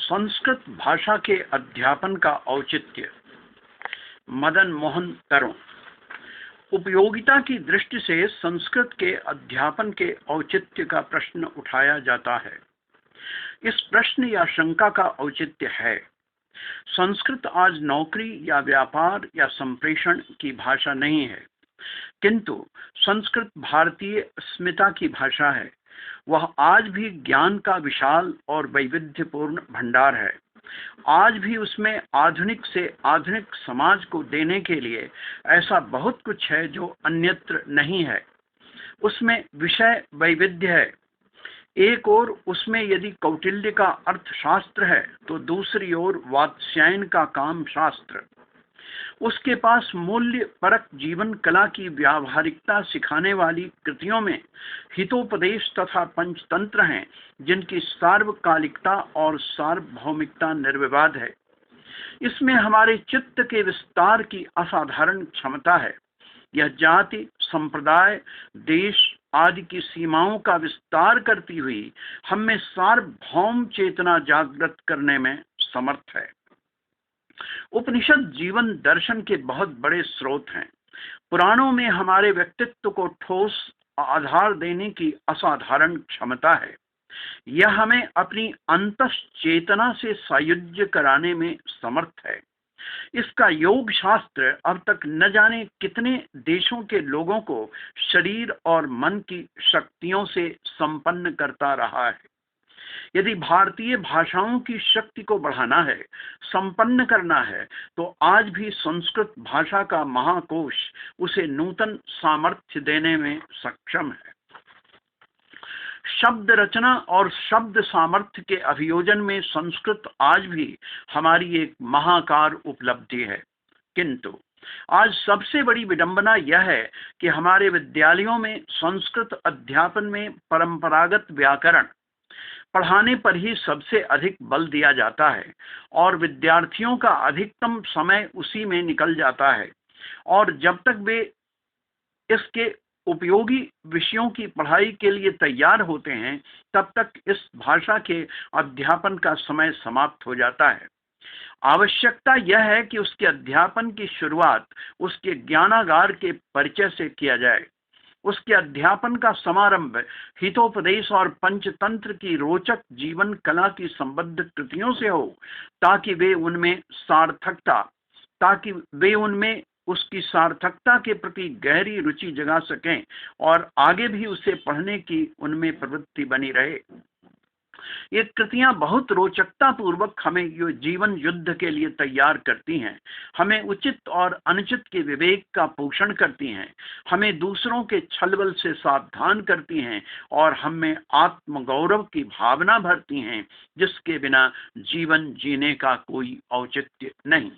संस्कृत भाषा के अध्यापन का औचित्य। मदन मोहन तरुण। उपयोगिता की दृष्टि से संस्कृत के अध्यापन के औचित्य का प्रश्न उठाया जाता है। इस प्रश्न या शंका का औचित्य है, संस्कृत आज नौकरी या व्यापार या संप्रेषण की भाषा नहीं है, किंतु संस्कृत भारतीय अस्मिता की भाषा है। वह आज भी ज्ञान का विशाल और वैविध्यपूर्ण भंडार है। आज भी उसमें आधुनिक से आधुनिक समाज को देने के लिए ऐसा बहुत कुछ है जो अन्यत्र नहीं है। उसमें विषय वैविध्य है। एक ओर उसमें यदि कौटिल्य का अर्थशास्त्र है तो दूसरी ओर वात्स्यायन का काम शास्त्र। उसके पास मूल्य परक जीवन कला की व्यावहारिकता सिखाने वाली कृतियों में हितोपदेश तथा पंचतंत्र हैं, जिनकी सार्वकालिकता और सार्वभौमिकता निर्विवाद है। इसमें हमारे चित्त के विस्तार की असाधारण क्षमता है। यह जाति, संप्रदाय, देश आदि की सीमाओं का विस्तार करती हुई हम में सार्वभौम चेतना जागृत करने में समर्थ है। उपनिषद जीवन दर्शन के बहुत बड़े स्रोत हैं। पुराणों में हमारे व्यक्तित्व को ठोस आधार देने की असाधारण क्षमता है। यह हमें अपनी अंतश्चेतना से सायुज्य कराने में समर्थ है। इसका योग शास्त्र अब तक न जाने कितने देशों के लोगों को शरीर और मन की शक्तियों से संपन्न करता रहा है। यदि भारतीय भाषाओं की शक्ति को बढ़ाना है, संपन्न करना है, तो आज भी संस्कृत भाषा का महाकोश उसे नूतन सामर्थ्य देने में सक्षम है। शब्द रचना और शब्द सामर्थ्य के अभियोजन में संस्कृत आज भी हमारी एक महाकार उपलब्धि है। किंतु आज सबसे बड़ी विडंबना यह है कि हमारे विद्यालयों में संस्कृत अध्यापन में परंपरागत व्याकरण पढ़ाने पर ही सबसे अधिक बल दिया जाता है और विद्यार्थियों का अधिकतम समय उसी में निकल जाता है, और जब तक वे इसके उपयोगी विषयों की पढ़ाई के लिए तैयार होते हैं, तब तक इस भाषा के अध्यापन का समय समाप्त हो जाता है। आवश्यकता यह है कि उसके अध्यापन की शुरुआत उसके ज्ञानागार के परिचय से किया जाए। उसके अध्यापन का समारंभ हितोपदेश और पंचतंत्र की रोचक जीवन कला की संबद्ध कृतियों से हो, ताकि वे उनमें उसकी सार्थकता के प्रति गहरी रुचि जगा सकें और आगे भी उसे पढ़ने की उनमें प्रवृत्ति बनी रहे। ये कृतियां बहुत रोचकता पूर्वक हमें ये जीवन युद्ध के लिए तैयार करती हैं, हमें उचित और अनुचित के विवेक का पोषण करती हैं, हमें दूसरों के छलबल से सावधान करती हैं और हमें आत्मगौरव की भावना भरती हैं, जिसके बिना जीवन जीने का कोई औचित्य नहीं।